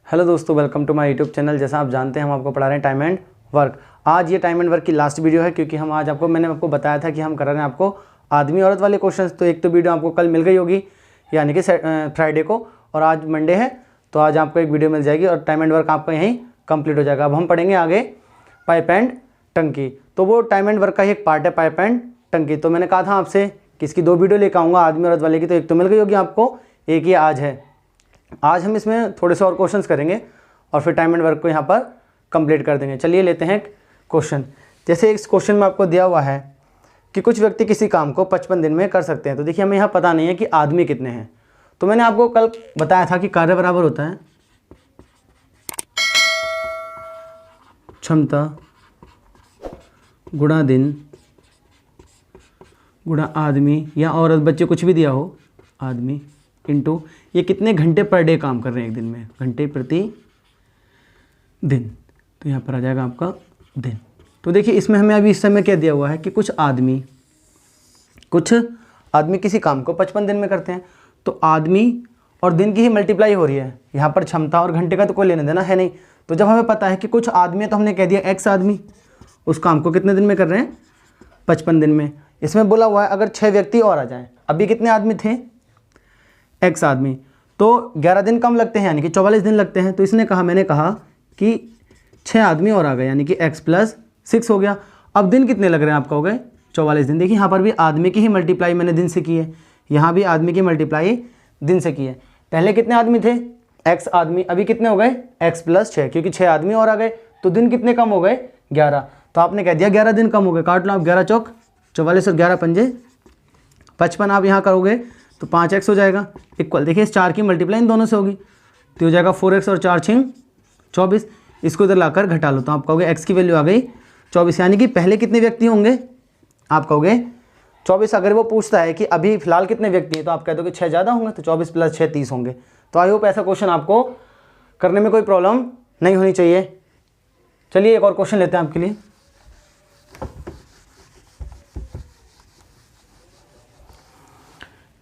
Hello दोस्तों, welcome to my YouTube channel. जैसा आप जानते हैं हम आपको पढ़ा रहे हैं टाइम एंड वर्क। आज ये टाइम एंड वर्क की लास्ट वीडियो है, क्योंकि हम आज मैंने आपको बताया था कि हम करा रहे हैं आपको आदमी औरत वाले क्वेश्चंस। तो एक तो वीडियो आपको कल मिल गई होगी, यानी कि फ्राइडे को, और आज मंडे है तो आज आपको एक वीडियो मिल जाएगी और टाइम एंड वर्क आपका यहीं कंप्लीट हो जाएगा। अब हम पढ़ेंगे आगे पाइप एंड टंकी। तो वो टाइम एंड वर्क का ही एक पार्ट है पाइप एंड टंकी। तो मैंने कहा था आपसे कि इसकी 2 वीडियो लेकर आऊँगा आदमी औरत वाले की, तो एक तो मिल गई होगी आपको, एक ही आज है। आज हम इसमें थोड़े से और क्वेश्चंस करेंगे और फिर टाइम एंड वर्क को यहाँ पर कंप्लीट कर देंगे। चलिए लेते हैं क्वेश्चन। जैसे इस क्वेश्चन में आपको दिया हुआ है कि कुछ व्यक्ति किसी काम को 55 दिन में कर सकते हैं। तो देखिए हमें यहाँ पता नहीं है कि आदमी कितने हैं। तो मैंने आपको कल बताया था कि कार्य बराबर होता है क्षमता गुणा दिन गुणा आदमी या औरत बच्चे कुछ भी दिया हो, आदमी इंटू ये कितने घंटे पर डे काम कर रहे हैं एक दिन में, घंटे प्रति दिन। तो यहाँ पर आ जाएगा आपका दिन। तो देखिए इसमें हमें अभी इस समय क्या दिया हुआ है कि कुछ आदमी किसी काम को 55 दिन में करते हैं। तो आदमी और दिन की ही मल्टीप्लाई हो रही है, यहाँ पर क्षमता और घंटे का तो कोई लेना देना है नहीं। तो जब हमें पता है कि कुछ आदमी है तो हमने कह दिया एक्स आदमी उस काम को कितने दिन में कर रहे हैं, 55 दिन में। इसमें बोला हुआ है अगर 6 व्यक्ति और आ जाएं, अभी कितने आदमी थे, एक्स आदमी, तो 11 दिन कम लगते हैं, यानी कि 44 दिन लगते हैं। तो इसने कहा, मैंने कहा कि 6 आदमी और आ गए, यानी कि x + 6 हो गया। अब दिन कितने लग रहे हैं आपका, हो गए 44 दिन। देखिए यहाँ पर भी आदमी की ही मल्टीप्लाई मैंने दिन से की है, यहाँ भी आदमी की मल्टीप्लाई दिन से की है। पहले कितने आदमी थे, x आदमी, अभी कितने हो गए, x + 6, क्योंकि 6 आदमी और आ गए तो दिन कितने कम हो गए, 11। तो आपने कह दिया 11 दिन कम हो गए, काट लो आप, 11 चौक 44 और 11 पंजे 55। आप यहाँ करोगे तो 5x हो जाएगा इक्वल, देखिए इस 4 की मल्टीप्लाई इन दोनों से होगी तो हो जाएगा 4x और 4 छिंग 24। इसको इधर लाकर घटा लो तो आप कहोगे x की वैल्यू आ गई 24, यानी कि पहले कितने व्यक्ति होंगे, आप कहोगे 24। अगर वो पूछता है कि अभी फिलहाल कितने व्यक्ति हैं तो आप कह दोगे 6 ज़्यादा होंगे, तो 24 + 6 30 होंगे। तो आई होप ऐसा क्वेश्चन आपको करने में कोई प्रॉब्लम नहीं होनी चाहिए। चलिए एक और क्वेश्चन लेते हैं आपके लिए।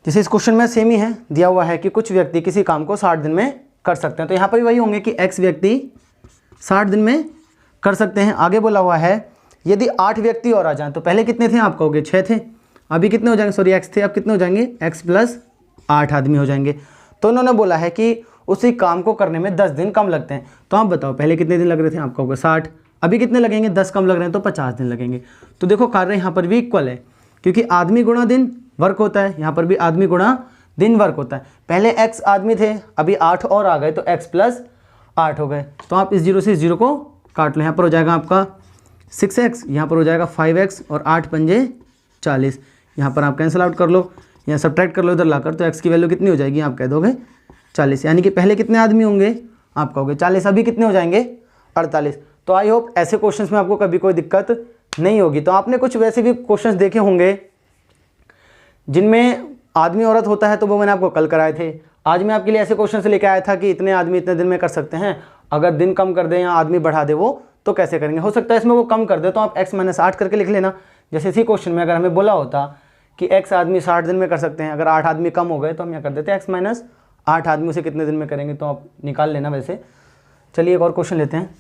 जैसे इस क्वेश्चन में सेम ही है, दिया हुआ है कि कुछ व्यक्ति किसी काम को 60 दिन में कर सकते हैं। तो यहाँ पर भी वही होंगे कि x व्यक्ति 60 दिन में कर सकते हैं। आगे बोला हुआ है यदि 8 व्यक्ति और आ जाएं, तो पहले कितने थे, आप कहोगे 6 थे, अभी कितने हो जाएंगे, सॉरी x थे, अब कितने हो जाएंगे, x + 8 आदमी हो जाएंगे। तो इन्होंने बोला है कि उसी काम को करने में 10 दिन कम लगते हैं। तो आप बताओ पहले कितने दिन लग रहे थे, आप कहोगे 60, अभी कितने लगेंगे, 10 कम लग रहे हैं तो 50 दिन लगेंगे। तो देखो कार्य यहाँ पर भी इक्वल है, क्योंकि आदमी गुणा दिन वर्क होता है, यहाँ पर भी आदमी गुणा दिन वर्क होता है। पहले x आदमी थे, अभी 8 और आ गए तो x + 8 हो गए। तो आप इस 0 से इस 0 को काट लो, यहाँ पर हो जाएगा आपका 6x, यहाँ पर हो जाएगा 5x और 8 पंजे 40। यहाँ पर आप कैंसिल आउट कर लो, यहाँ सब्ट्रैक्ट कर लो इधर लाकर, तो x की वैल्यू कितनी हो जाएगी, आप कह दोगे 40, यानी कि पहले कितने आदमी होंगे, आप कहोगे 40, अभी कितने हो जाएंगे 48। तो आई होप ऐसे क्वेश्चंस में आपको कभी कोई दिक्कत नहीं होगी। तो आपने कुछ वैसे भी क्वेश्चंस देखे होंगे जिनमें आदमी औरत होता है, तो वो मैंने आपको कल कराए थे। आज मैं आपके लिए ऐसे क्वेश्चन से लेकर आया था कि इतने आदमी इतने दिन में कर सकते हैं, अगर दिन कम कर दें या आदमी बढ़ा दे वो तो कैसे करेंगे। हो सकता है इसमें वो कम कर दे तो आप x - 8 करके लिख लेना। जैसे इसी क्वेश्चन में अगर हमें बोला होता कि x आदमी 60 दिन में कर सकते हैं, अगर 8 आदमी कम हो गए तो हम यहाँ कर देते x - 8 आदमी उसे कितने दिन में करेंगे, तो आप निकाल लेना वैसे। चलिए एक और क्वेश्चन लेते हैं।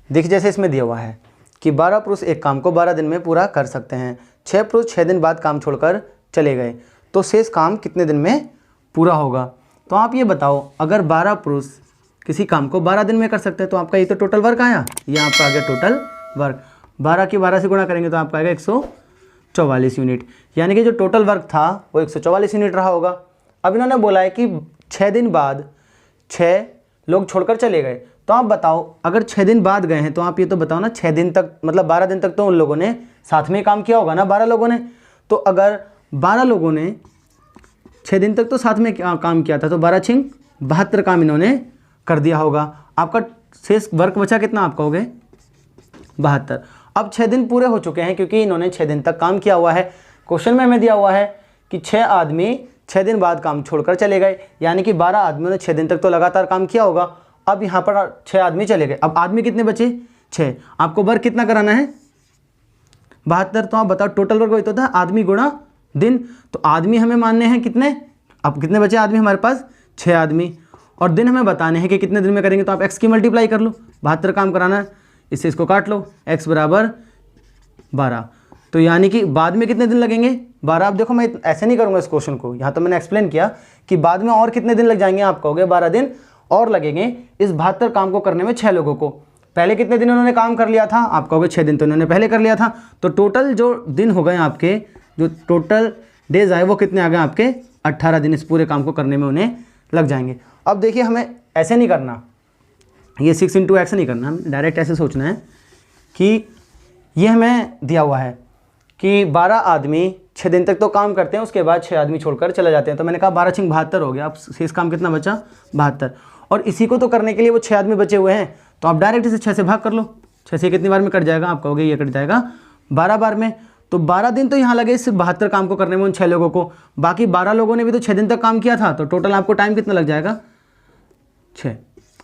देखिए जैसे इसमें दिया हुआ है कि 12 पुरुष एक काम को 12 दिन में पूरा कर सकते हैं, 6 पुरुष 6 दिन बाद काम छोड़कर चले गए, तो शेष काम कितने दिन में पूरा होगा। तो आप ये बताओ अगर 12 पुरुष किसी काम को 12 दिन में कर सकते हैं तो आपका ये तो टोटल वर्क आया, ये आपका आ गया टोटल वर्क। 12 की 12 से गुणा करेंगे तो आपका आएगा 144 यूनिट, यानी कि जो टोटल वर्क था वो 144 यूनिट रहा होगा। अब इन्होंने बोला है कि 6 दिन बाद 6 लोग छोड़कर चले गए, तो आप बताओ अगर 6 दिन बाद गए हैं तो आप ये तो बताओ ना, 6 दिन तक मतलब 12 दिन तक तो उन लोगों ने साथ में काम किया होगा ना, 12 लोगों ने। तो अगर 12 लोगों ने 6 दिन तक तो साथ में काम किया था, तो 12 छिंग 72 काम इन्होंने कर दिया होगा। आपका शेष वर्क बचा कितना, आप कहोगे 72। अब 6 दिन पूरे हो चुके हैं क्योंकि इन्होंने 6 दिन तक काम किया हुआ है। क्वेश्चन में हमें दिया हुआ है कि 6 आदमी 6 दिन बाद काम छोड़कर चले गए, यानी कि 12 आदमियों ने 6 दिन तक तो लगातार काम किया होगा। अब यहाँ पर 6 आदमी चले गए, अब आदमी कितने बचे, 6। आपको वर्क कितना कराना है, 72। तो आप बताओ टोटल वर्क वही तो था आदमी गुणा दिन, तो आदमी हमें मानने हैं कितने, अब कितने बचे आदमी हमारे पास, 6 आदमी, और दिन हमें बताने हैं कि कितने दिन में करेंगे। तो आप x की मल्टीप्लाई कर लो, 72 काम कराना है, इससे इसको काट लो, x बराबर 12। तो यानी कि बाद में कितने दिन लगेंगे, 12। आप देखो मैं ऐसे नहीं करूँगा इस क्वेश्चन को, यहाँ तो मैंने एक्सप्लेन किया कि बाद में और कितने दिन लग जाएंगे, आप कहोगे 12 दिन और लगेंगे इस 72 काम को करने में 6 लोगों को। पहले कितने दिन उन्होंने काम कर लिया था, आप कहोगे 6 दिन तो इन्होंने पहले कर लिया था। तो टोटल जो दिन हो गए आपके, जो टोटल डेज आए वो कितने आ गए आपके, 18 दिन इस पूरे काम को करने में उन्हें लग जाएंगे। अब देखिए हमें ऐसे नहीं करना, ये 6 × x नहीं करना, हमें डायरेक्ट ऐसे सोचना है कि ये हमें दिया हुआ है कि 12 आदमी 6 दिन तक तो काम करते हैं, उसके बाद 6 आदमी छोड़कर चले जाते हैं। तो मैंने कहा 12 × 6 72 हो गया। अब शेष काम कितना बचा, 72, और इसी को तो करने के लिए वो 6 आदमी बचे हुए हैं। तो आप डायरेक्ट इसे 6 से भाग कर लो, 6 से कितनी बार में कट जाएगा, आप कहोगे ये कट जाएगा 12 बार में। तो 12 दिन तो यहाँ लगे इस 72 काम को करने में उन 6 लोगों को, बाकी 12 लोगों ने भी तो 6 दिन तक काम किया था। तो टोटल आपको टाइम कितना लग जाएगा, 6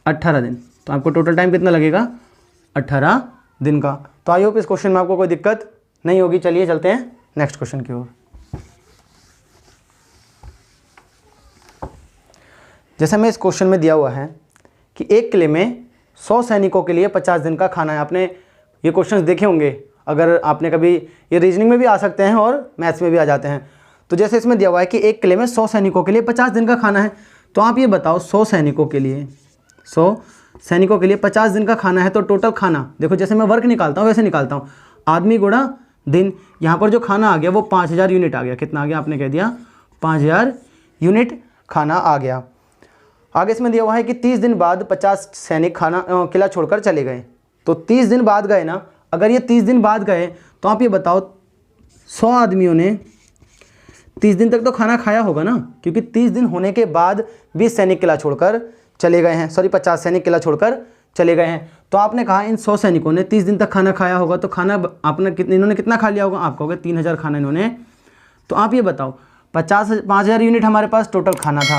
18 दिन। तो आपको टोटल टाइम कितना लगेगा, 18 दिन का। तो आई होप इस क्वेश्चन में आपको कोई दिक्कत नहीं होगी। चलिए चलते हैं नेक्स्ट क्वेश्चन की ओर। जैसे हमें इस क्वेश्चन में दिया हुआ है कि एक किले में 100 सैनिकों के लिए 50 दिन का खाना है। आपने ये क्वेश्चंस देखे होंगे, अगर आपने कभी, ये रीजनिंग में भी आ सकते हैं और मैथ्स में भी आ जाते हैं। तो जैसे इसमें दिया हुआ है कि एक किले में 100 सैनिकों के लिए 50 दिन का खाना है, तो आप ये बताओ 100 सैनिकों के लिए 50 दिन का खाना है। तो टोटल खाना देखो, जैसे मैं वर्क निकालता हूँ वैसे निकालता हूँ, आदमी गुणा दिन। यहाँ पर जो खाना आ गया वो 5000 यूनिट आ गया। कितना आ गया, आपने कह दिया 5000 यूनिट खाना आ गया। आगे इसमें दिया हुआ है कि 30 दिन बाद 50 सैनिक किला छोड़कर चले गए। तो 30 दिन बाद गए ना, अगर ये 30 दिन बाद गए तो आप ये बताओ 100 आदमियों ने 30 दिन तक तो खाना खाया होगा ना, क्योंकि 30 दिन होने के बाद 20 सैनिक किला छोड़कर चले गए हैं, 50 सैनिक किला छोड़कर चले गए हैं। तो आपने कहा इन 100 सैनिकों ने 30 दिन तक खाना खाया होगा। तो खाना आपने इन्होंने कितना खा लिया होगा, आप कहोगे 3000 खाना इन्होंने। तो आप ये बताओ 5000 यूनिट हमारे पास टोटल खाना था,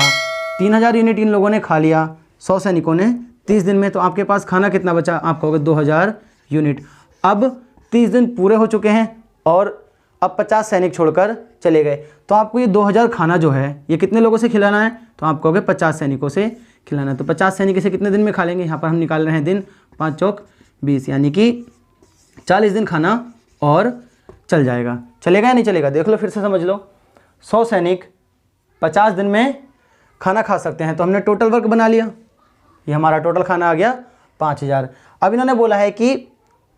3000 यूनिट इन लोगों ने खा लिया 100 सैनिकों ने 30 दिन में। तो आपके पास खाना कितना बचा, आप कहोगे 2000 यूनिट। अब 30 दिन पूरे हो चुके हैं और अब 50 सैनिक छोड़कर चले गए। तो आपको ये 2000 खाना जो है ये कितने लोगों से खिलाना है, तो आप कहोगे 50 सैनिकों से खिलाना है। तो 50 सैनिक इसे कितने दिन में खा लेंगे, यहाँ पर हम निकाल रहे हैं दिन, 5 चौक 20, यानी कि 40 दिन खाना और चल जाएगा। चलेगा या नहीं चलेगा, देख लो फिर से समझ लो। 100 सैनिक 50 दिन में खाना खा सकते हैं, तो हमने टोटल वर्क बना लिया, ये हमारा टोटल खाना आ गया 5000। अब इन्होंने बोला है कि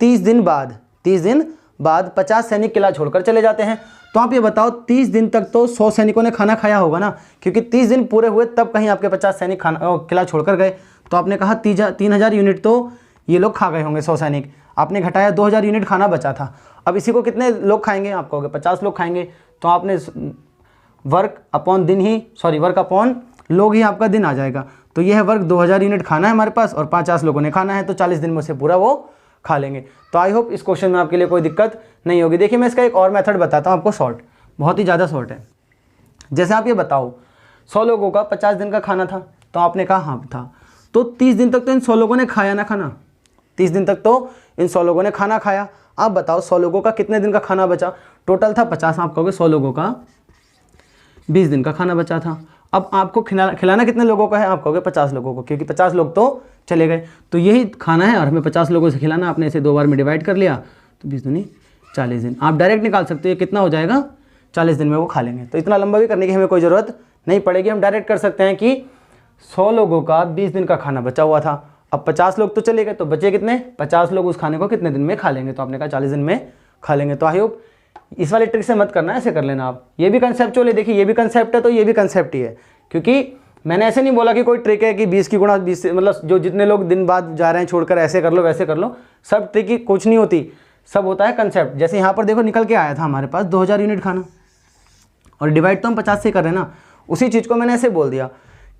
30 दिन बाद 50 सैनिक किला छोड़कर चले जाते हैं। तो आप ये बताओ 30 दिन तक तो 100 सैनिकों ने खाना खाया होगा ना, क्योंकि 30 दिन पूरे हुए तब कहीं आपके 50 सैनिक किला छोड़कर गए। तो आपने कहा 3000 यूनिट तो ये लोग खा गए होंगे 100 सैनिक, आपने घटाया 2000 यूनिट खाना बचा था। अब इसी को कितने लोग खाएंगे, आप कहोगे 50 लोग खाएंगे। तो आपने वर्क अपॉन लोग ही आपका दिन आ जाएगा। तो यह है वर्क, 2000 यूनिट खाना है हमारे पास और 50 लोगों ने खाना है, तो 40 दिन में से पूरा वो खा लेंगे। तो आई होप इस क्वेश्चन में आपके लिए कोई दिक्कत नहीं होगी। देखिए मैं इसका एक और मेथड बताता हूँ आपको, शॉर्ट, बहुत ही ज़्यादा शॉर्ट है। जैसे आप ये बताओ 100 लोगों का 50 दिन का खाना था, तो आपने कहा हाँ था, तो 30 दिन तक तो इन 100 लोगों ने खाया ना खाना, 30 दिन तक तो इन 100 लोगों ने खाना खाया। आप बताओ 100 लोगों का कितने दिन का खाना बचा, टोटल था 50, आप कहोगे 100 लोगों का 20 दिन का खाना बचा था। अब आपको खिलाना कितने लोगों का है, आप कहोगे 50 लोगों को, क्योंकि 50 लोग तो चले गए, तो यही खाना है और हमें 50 लोगों से खिलाना। आपने इसे 2 बार में डिवाइड कर लिया, तो 20 दूनी 40 दिन। आप डायरेक्ट निकाल सकते हो, ये कितना हो जाएगा, 40 दिन में वो खा लेंगे। तो इतना लंबा भी करने की हमें कोई ज़रूरत नहीं पड़ेगी। हम डायरेक्ट कर सकते हैं कि 100 लोगों का 20 दिन का खाना बचा हुआ था, अब 50 लोग तो चले गए, तो बचे कितने, 50 लोग उस खाने को कितने दिन में खा लेंगे, तो आपने कहा 40 दिन में खा लेंगे। तो आई होप इस वाले ट्रिक से मत करना, ऐसे कर लेना आप। ये भी कंसेप्चुअल है, देखिए ये भी कंसेप्ट है तो ये भी कंसेप्ट ही है, क्योंकि मैंने ऐसे नहीं बोला कि कोई ट्रिक है कि 20 की गुणा 20 से, मतलब जो जितने लोग दिन बाद जा रहे हैं छोड़कर ऐसे कर लो वैसे कर लो, सब ट्रिक ही कुछ नहीं होती, सब होता है कंसेप्ट। जैसे यहाँ पर देखो निकल के आया था हमारे पास 2000 यूनिट खाना और डिवाइड तो हम 50 से कर रहे हैं ना, उसी चीज़ को मैंने ऐसे बोल दिया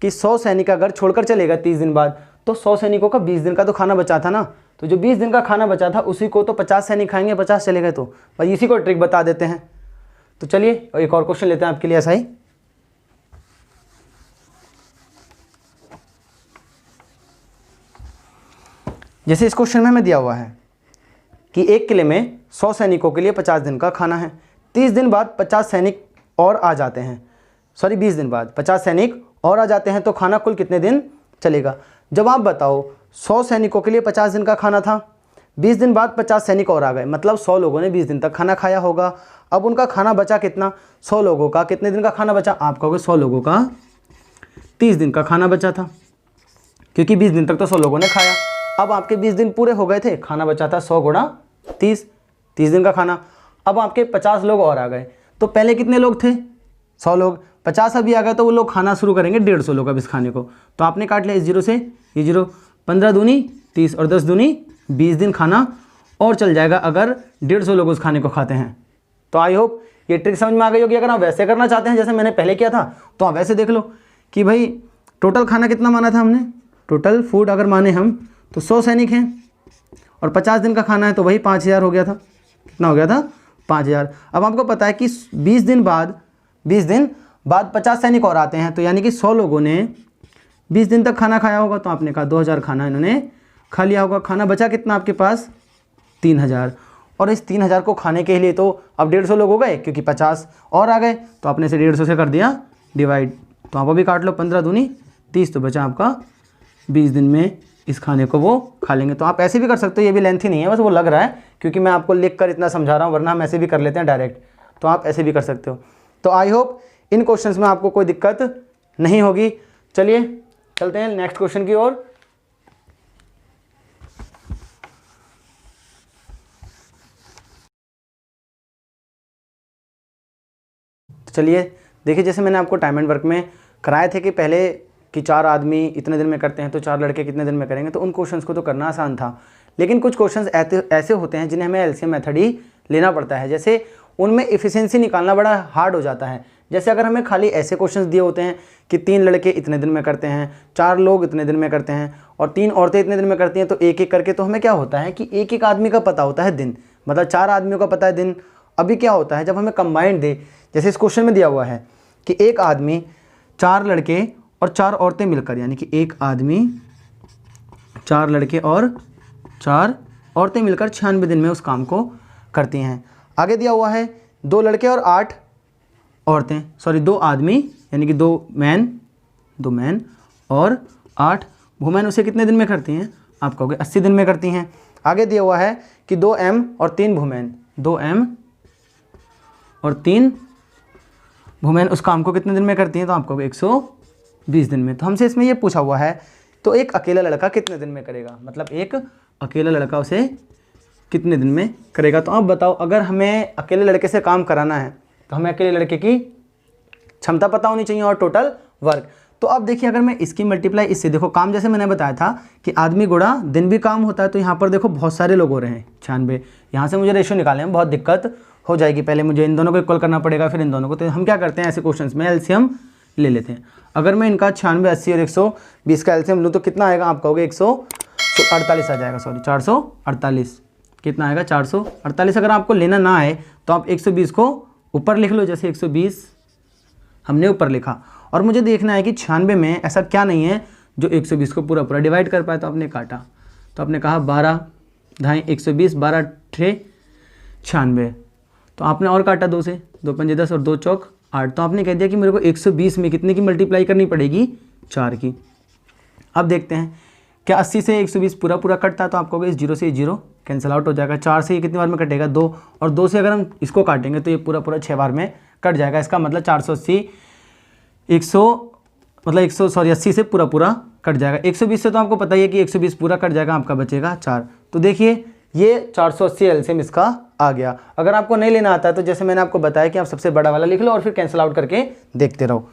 कि 100 सैनिक अगर छोड़कर चलेगा 30 दिन बाद, तो 100 सैनिकों का 20 दिन का तो खाना बचा था ना, तो जो 20 दिन का खाना बचा था उसी को तो 50 सैनिक खाएंगे, 50 चले गए, तो बस इसी को ट्रिक बता देते हैं। तो चलिए एक और क्वेश्चन लेते हैं आपके लिए ऐसा ही। जैसे इस क्वेश्चन में हमें दिया हुआ है कि एक किले में 100 सैनिकों के लिए 50 दिन का खाना है, 30 दिन बाद 50 सैनिक और आ जाते हैं, सॉरी 20 दिन बाद 50 सैनिक और आ जाते हैं तो खाना कुल कितने दिन चलेगा। जब आप बताओ 100 सैनिकों के लिए 50 दिन का खाना था, 20 दिन बाद 50 सैनिक और आ गए, मतलब 100 लोगों ने 20 दिन तक खाना खाया होगा। अब उनका खाना बचा कितना, 100 लोगों का कितने दिन का खाना बचा, आप कहोगे 100 लोगों का 30 दिन का खाना बचा था, क्योंकि 20 दिन तक तो 100 लोगों ने खाया। अब आपके 20 दिन पूरे हो गए थे, खाना बचा था 100 गुणा 30, 30 दिन का खाना। अब आपके 50 लोग और आ गए, तो पहले कितने लोग थे, 100 लोग, 50 अभी आ गए तो वो लोग खाना शुरू करेंगे 150 लोग अब इस खाने को। तो आपने काट लिया इस 0 से ये 0, 15 दूनी 30 और 10 दूनी 20 दिन खाना और चल जाएगा अगर 150 लोग उस खाने को खाते हैं। तो आई होप ये ट्रिक समझ में आ गई होगी। अगर आप वैसे करना चाहते हैं जैसे मैंने पहले किया था तो आप वैसे देख लो कि भाई टोटल खाना कितना माना था हमने, टोटल फूड अगर माने हम तो 100 सैनिक हैं और 50 दिन का खाना है तो वही 5000 हो गया था। कितना हो गया था, 5000। अब आपको पता है कि 20 दिन बाद 50 सैनिक और आते हैं, तो यानी कि 100 लोगों ने 20 दिन तक खाना खाया होगा, तो आपने कहा 2000 खाना इन्होंने खा लिया होगा। खाना बचा कितना आपके पास, 3000। और इस 3000 को खाने के लिए तो अब 150 लोग हो गए, क्योंकि 50 और आ गए, तो आपने इसे 150 से कर दिया डिवाइड। तो आप अभी काट लो, 15 दूनी 30, तो बचा आपका 20 दिन में इस खाने को वो खा लेंगे। तो आप ऐसे भी कर सकते हो, ये भी लेंथी नहीं है, बस वो लग रहा है क्योंकि मैं आपको लिख कर इतना समझा रहा हूँ, वरना हम ऐसे भी कर लेते हैं डायरेक्ट। तो आप ऐसे भी कर सकते हो। तो आई होप इन क्वेश्चंस में आपको कोई दिक्कत नहीं होगी। चलिए चलते हैं नेक्स्ट क्वेश्चन की ओर। चलिए देखिए, जैसे मैंने आपको टाइम एंड वर्क में कराए थे कि पहले कि 4 आदमी इतने दिन में करते हैं तो 4 लड़के कितने दिन में करेंगे, तो उन क्वेश्चंस को तो करना आसान था। लेकिन कुछ क्वेश्चंस ऐसे होते हैं जिन्हें हमें एलसीएम मेथड ही लेना पड़ता है। जैसे उनमें इफिशिएंसी निकालना बड़ा हार्ड हो जाता है। जैसे अगर हमें खाली ऐसे क्वेश्चंस दिए होते हैं कि 3 लड़के इतने दिन में करते हैं, 4 लोग इतने दिन में करते हैं और 3 औरतें इतने दिन में करती हैं, तो एक एक करके तो हमें क्या होता है कि एक एक आदमी का पता होता है दिन, मतलब 4 आदमियों का पता है दिन। अभी क्या होता है जब हमें कंबाइंड दे, जैसे इस क्वेश्चन में दिया हुआ है कि एक आदमी, 4 लड़के और 4 औरतें मिलकर, यानी कि एक आदमी, 4 लड़के और 4 औरतें मिलकर 96 दिन में उस काम को करती हैं। आगे दिया हुआ है 2 लड़के और 8 औरतें, सॉरी 2 आदमी यानी कि 2 मैन और 8 वुमेन उसे कितने दिन में करती हैं, आप कहोगे 80 दिन में करती हैं। आगे दिया हुआ है कि 2 एम और 3 वुमेन, 2 एम और 3 वुमेन उस काम को कितने दिन में करती हैं, तो आप कहोगे 120 दिन में। तो हमसे इसमें ये पूछा हुआ है तो एक अकेला लड़का कितने दिन में करेगा, मतलब एक अकेला लड़का उसे कितने दिन में करेगा। तो आप बताओ, अगर हमें अकेले लड़के से काम कराना है तो हमें अकेले लड़के की क्षमता पता होनी चाहिए और टोटल वर्क। तो अब देखिए, अगर मैं इसकी मल्टीप्लाई इससे, देखो काम जैसे मैंने बताया था कि आदमी गुणा दिन भी काम होता है, तो यहाँ पर देखो बहुत सारे लोग हो रहे हैं 96, यहाँ से मुझे रेशियो निकालने में बहुत दिक्कत हो जाएगी। पहले मुझे इन दोनों को इक्वल करना पड़ेगा, फिर इन दोनों को। तो हम क्या करते हैं ऐसे क्वेश्चंस में एलसीएम ले लेते हैं। अगर मैं इनका 96, 80 और 120 का एलसीएम लूँ तो कितना आएगा, आप कहोगे 148 आ जाएगा, सॉरी 448। कितना आएगा, 448। अगर आपको लेना ना आए तो आप 120 को ऊपर लिख लो, जैसे 120 हमने ऊपर लिखा। और मुझे देखना है कि 96 में ऐसा क्या नहीं है जो 120 को पूरा पूरा डिवाइड कर पाए। तो आपने काटा, तो आपने कहा 12 ढाई 120, 12 6 96। तो आपने और काटा 2 से, 2 पंजे 10 और 2 चौक 8। तो आपने कह दिया कि मेरे को 120 में कितने की मल्टीप्लाई करनी पड़ेगी, 4 की। अब देखते हैं क्या 80 से 120 पूरा पूरा कटता है, तो आप कहोगे इस 0 से ये 0 कैंसिल आउट हो जाएगा। 4 से ये कितनी बार में कटेगा, 2, और 2 से अगर हम इसको काटेंगे तो ये पूरा पूरा 6 बार में कट जाएगा। इसका मतलब 480 80 से पूरा पूरा कट जाएगा। 120 से तो आपको पता ही है कि 120 पूरा कट जाएगा, आपका बचेगा 4। तो देखिए ये 480 एलसीएम इसका आ गया। अगर आपको नहीं लेना आता है तो जैसे मैंने आपको बताया कि आप सबसे बड़ा वाला लिख लो और फिर कैंसिल आउट करके देखते रहो।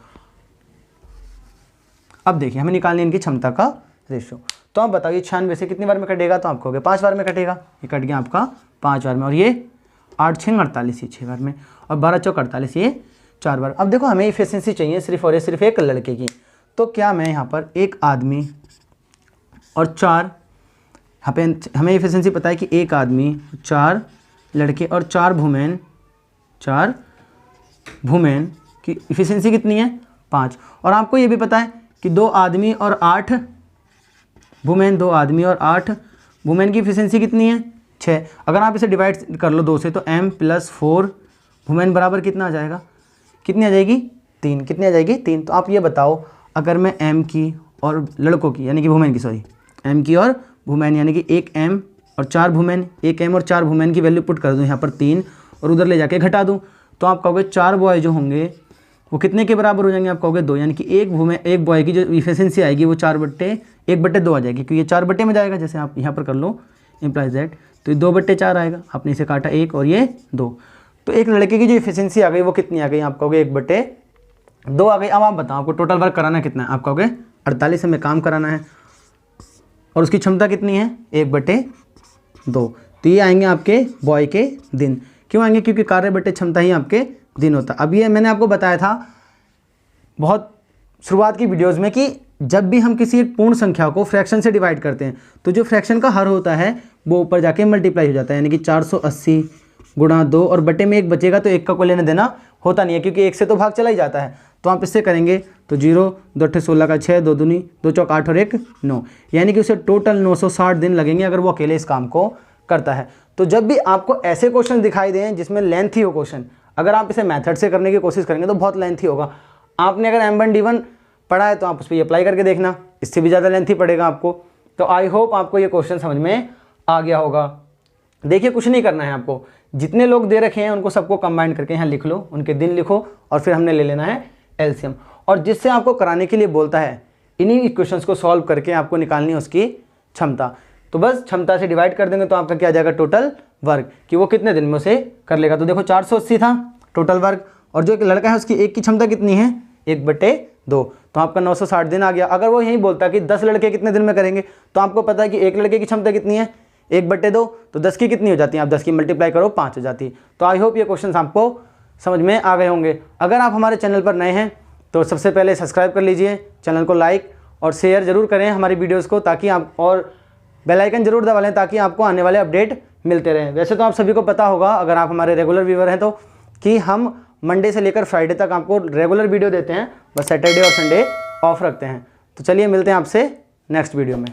अब देखिए हमें निकालनी इनकी क्षमता का रेशियो। तो आप बताइए 96 से कितनी बार में कटेगा, तो आप कहोगे 5 बार में कटेगा। ये कट गया आपका 5 बार में, और ये 8 6 48, ये 6 बार में, और 12 चौक 48, ये 4 बार। अब देखो हमें इफिशिएंसी चाहिए सिर्फ और सिर्फ एक लड़के की। तो क्या मैं यहाँ पर एक आदमी और 4, यहाँ पे हमें इफिशिएंसी पता है कि एक आदमी, 4 लड़के और 4 वुमेन की इफिशिएंसी कितनी है, 5। और आपको ये भी पता है कि 2 आदमी और 8 वुमेन, 2 आदमी और 8 वुमेन की इफिशिएंसी कितनी है, 6। अगर आप इसे डिवाइड कर लो 2 से, तो m + 4 वुमेन बराबर कितना आ जाएगा कितनी आ जाएगी 3, कितनी आ जाएगी 3। तो आप ये बताओ अगर मैं एम की और लड़कों की यानी कि वुमेन की, सॉरी एम की और वुमेन यानी कि एक एम और 4 वुमेन, एक एम और 4 वुमेन की वैल्यू पुट कर दूँ यहाँ पर 3 और उधर ले जाके घटा दूँ, तो आप कहोगे 4 बॉय जो होंगे वो कितने के बराबर हो जाएंगे, आप कहोगे 2, यानी कि एक बॉय की जो इफिशिएंसी आएगी वो 4/1/2 आ जाएगी, क्योंकि ये 4 बट्टे में जाएगा, जैसे आप यहाँ पर कर लो इम्प्लाइज दैट, तो ये 2/4 आएगा, आपने इसे काटा 1 और ये 2, तो एक लड़के की जो इफिशिएंसी आ गई वो कितनी आ गई, आप कहोगे 1/2 आ गई। अब आप बताओ आपको टोटल वर्क कराना कितना है, आप कहोगे 48 हमें काम कराना है और उसकी क्षमता कितनी है 1/2, तो ये आएंगे आपके बॉय के दिन। क्यों आएंगे, क्योंकि कार्य बटे क्षमता ही आपके दिन होता है। अब ये मैंने आपको बताया था बहुत शुरुआत की वीडियोस में कि जब भी हम किसी एक पूर्ण संख्या को फ्रैक्शन से डिवाइड करते हैं तो जो फ्रैक्शन का हर होता है वो ऊपर जाके मल्टीप्लाई हो जाता है, यानी कि 480 गुणा 2 और बटे में 1 बचेगा, तो 1 का कोई लेना देना होता नहीं है, क्योंकि 1 से तो भाग चला ही जाता है। तो आप इससे करेंगे तो 0 2 8 16 का 6, 2 दूनी 2 चौक 8 और 1 9, यानी कि उसे टोटल 960 दिन लगेंगे अगर वो अकेले इस काम को करता है। तो जब भी आपको ऐसे क्वेश्चन दिखाई दें जिसमें लेंथी हो क्वेश्चन, अगर आप इसे मेथड से करने की कोशिश करेंगे तो बहुत लेंथी होगा। आपने अगर M1D1 पढ़ा है तो आप उस पर अप्लाई करके देखना, इससे भी ज़्यादा लेंथी पड़ेगा आपको। तो आई होप आपको ये क्वेश्चन समझ में आ गया होगा। देखिए कुछ नहीं करना है आपको, जितने लोग दे रखे हैं उनको सबको कंबाइन करके यहाँ लिख लो, उनके दिन लिखो और फिर हमने ले लेना है एलसीएम। और जिससे आपको कराने के लिए बोलता है इन्हीं इक्वेशंस को सॉल्व करके आपको निकालनी है उसकी क्षमता। तो बस क्षमता से डिवाइड कर देंगे तो आपका क्या आ जाएगा टोटल वर्क, कि वो कितने दिन में उसे कर लेगा। तो देखो 480 था टोटल वर्क, और जो एक लड़का है उसकी एक की क्षमता कितनी है 1/2, तो आपका 960 दिन आ गया। अगर वो यही बोलता कि 10 लड़के कितने दिन में करेंगे, तो आपको पता है कि एक लड़के की क्षमता कितनी है 1/2, तो 10 की कितनी हो जाती है, आप 10 की मल्टीप्लाई करो 5 हो जाती है। तो आई होप ये क्वेश्चन आपको समझ में आ गए होंगे। अगर आप हमारे चैनल पर नए हैं तो सबसे पहले सब्सक्राइब कर लीजिए, चैनल को लाइक और शेयर जरूर करें हमारी वीडियोज़ को, ताकि आप और बेल आइकन जरूर दबा लें ताकि आपको आने वाले अपडेट मिलते रहें। वैसे तो आप सभी को पता होगा अगर आप हमारे रेगुलर व्यूअर हैं तो, कि हम मंडे से लेकर फ्राइडे तक आपको रेगुलर वीडियो देते हैं, बस सैटरडे और संडे ऑफ रखते हैं। तो चलिए मिलते हैं आपसे नेक्स्ट वीडियो में।